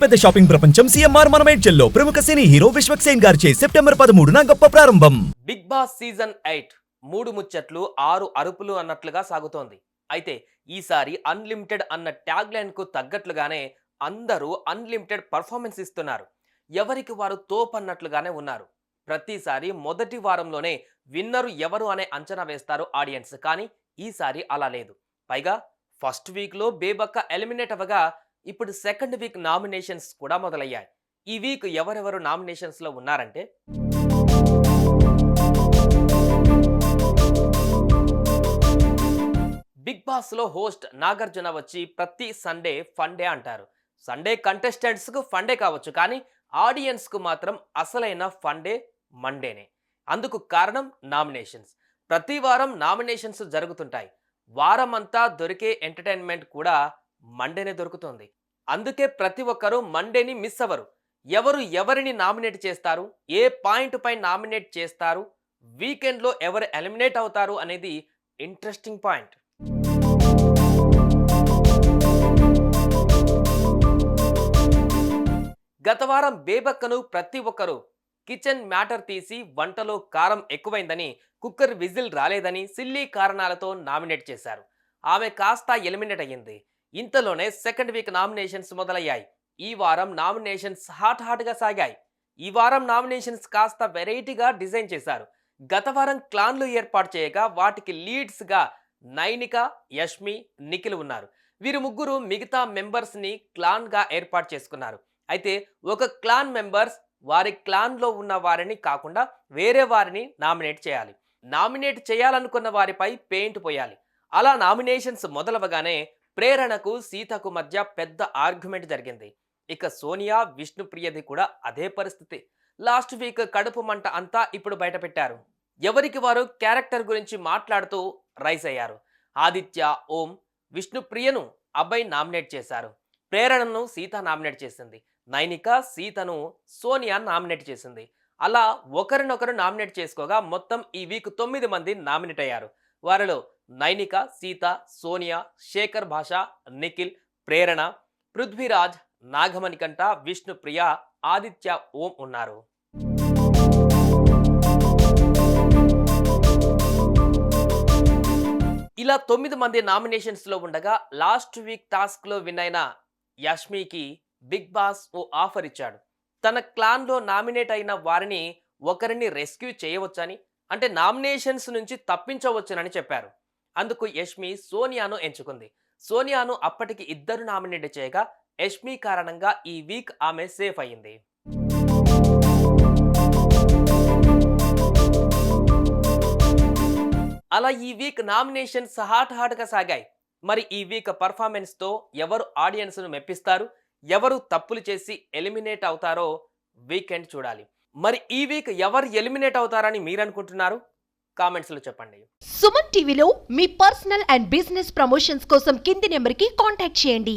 పెద్ద షాపింగ్ ప్రపంచం సిఎంఆర్ మనమేడ్చల్లో ప్రముఖ సినీ హీరో విశ్వక్ సేన్ గారిచే సెప్టెంబర్ 13న గొప్ప ప్రారంభం. బిగ్ బాస్ సీజన్ 8 3 ముచ్చట్లు 6 అరుపులు అన్నట్లుగా సాగుతోంది. అయితే ఈసారి అన్లిమిటెడ్ అన్న ట్యాగ్ లైన్ కు తగ్గట్లుగానే అందరూ అన్లిమిటెడ్ పర్ఫార్మెన్స్ ఇస్తున్నారు. ఎవరికి వారు తోపన్నట్లుగానే ఉన్నారు. ప్రతిసారి మొదటి వారంలోనే విన్నరు ఎవరు అనే అంచనా వేస్తారు ఆడియన్స్. కానీ ఈసారి అలా లేదు. పైగా ఫస్ట్ వీక్ లో బేబక్క ఎలిమినేట్ అవ్వగా ఇప్పుడు సెకండ్ వీక్ నామినేషన్స్ కూడా మొదలయ్యాయి. ఈ వీక్ ఎవరెవరు నామినేషన్స్ లో ఉన్నారంటే బిగ్ బాస్ లో హోస్ట్ నాగార్జున వచ్చి ప్రతి సండే ఫండే అంటారు. సండే కంటెస్టెంట్స్ కు ఫండే కావచ్చు, కానీ ఆడియన్స్ కు మాత్రం అసలైన ఫండే మండేనే. అందుకు కారణం నామినేషన్స్. ప్రతి వారం నామినేషన్స్ జరుగుతుంటాయి. వారం అంతా దొరికే ఎంటర్టైన్మెంట్ కూడా మండేనే దొరుకుతుంది. అందుకే ప్రతి ఒక్కరూ మండేని మిస్ అవ్వరు. ఎవరు ఎవరిని నామినేట్ చేస్తారు, ఏ పాయింట్ పై నామినేట్ చేస్తారు, వీకెండ్ లో ఎవరు ఎలిమినేట్ అవుతారు అనేది ఇంట్రెస్టింగ్ పాయింట్. గత వారం బేబక్కను ప్రతి ఒక్కరూ కిచెన్ మ్యాటర్ తీసి వంటలో కారం ఎక్కువైందని, కుక్కర్ విజిల్ రాలేదని సిల్లీ కారణాలతో నామినేట్ చేశారు. ఆమె కాస్త ఎలిమినేట్ అయ్యింది. ఇంతలోనే సెకండ్ వీక్ నామినేషన్స్ మొదలయ్యాయి. ఈ వారం నామినేషన్స్ హాట్ గా సాగాయి. ఈ వారం నామినేషన్స్ కాస్త వెరైటీగా డిజైన్ చేశారు. గత వారం క్లాన్లు ఏర్పాటు చేయగా వాటికి లీడ్స్ గా నైనిక, యష్మి, నిఖిల్ ఉన్నారు. వీరు ముగ్గురు మిగతా మెంబర్స్ ని క్లాన్ గా ఏర్పాటు చేసుకున్నారు. అయితే ఒక క్లాన్ మెంబర్స్ వారి క్లాన్ లో ఉన్న వారిని కాకుండా వేరే వారిని నామినేట్ చేయాలి. నామినేట్ చేయాలనుకున్న వారిపై పెయింట్ పోయాలి. అలా నామినేషన్స్ మొదలవగానే ప్రేరణకు సీతకు మధ్య పెద్ద ఆర్గ్యుమెంట్ జరిగింది. ఇక సోనియా, విష్ణుప్రియది కూడా అదే పరిస్థితి. లాస్ట్ వీక్ కడుపు మంట అంతా ఇప్పుడు బయట పెట్టారు. ఎవరికి వారు క్యారెక్టర్ గురించి మాట్లాడుతూ రైస్ అయ్యారు. ఆదిత్య, ఓం, విష్ణుప్రియను అబ్బాయి నామినేట్ చేశారు. ప్రేరణను సీత నామినేట్ చేసింది. నైనిక సీతను సోనియా నామినేట్ చేసింది. అలా ఒకరినొకరు నామినేట్ చేసుకోగా మొత్తం ఈ వీక్ 9 మంది నామినేట్ అయ్యారు. వారిలో నైనిక, సీత, సోనియా, శేఖర్ భాష, నిఖిల్, ప్రేరణ, పృథ్వీరాజ్, నాగమణికంఠ, విష్ణుప్రియ, ఆదిత్య, ఓం ఉన్నారు. ఇలా 9 మంది నామినేషన్స్ లో ఉండగా లాస్ట్ వీక్ టాస్క్ లో విన్ అయిన యష్మికి బిగ్ బాస్ ఓ ఆఫర్ ఇచ్చాడు. తన క్లాన్ లో నామినేట్ అయిన వారిని ఒకరిని రెస్క్యూ చేయవచ్చని, అంటే నామినేషన్స్ నుంచి తప్పించవచ్చునని చెప్పారు. అందుకు యష్మి సోనియాను ఎంచుకుంది. సోనియాను అప్పటికి ఇద్దరు నామినేట్ చేయగా యష్మి కారణంగా ఈ వీక్ ఆమె సేఫ్ అయ్యింది. అలా ఈ వీక్ నామినేషన్స్ హాట్ గా సాగాయి. మరి ఈ వీక్ పర్ఫార్మెన్స్ తో ఎవరు ఆడియన్స్ ను మెప్పిస్తారు, ఎవరు తప్పులు చేసి ఎలిమినేట్ అవుతారో వీకెండ్ చూడాలి. మరి ఈ వీక్ ఎవరు ఎలిమినేట్ అవుతారని మీరు అనుకుంటున్నారు? కామెంట్స్ లో చెప్పండి. సుమన్ టీవీలో మీ పర్సనల్ అండ్ బిజినెస్ ప్రమోషన్స్ కోసం కింది నెంబర్ కి కాంటాక్ట్ చేయండి.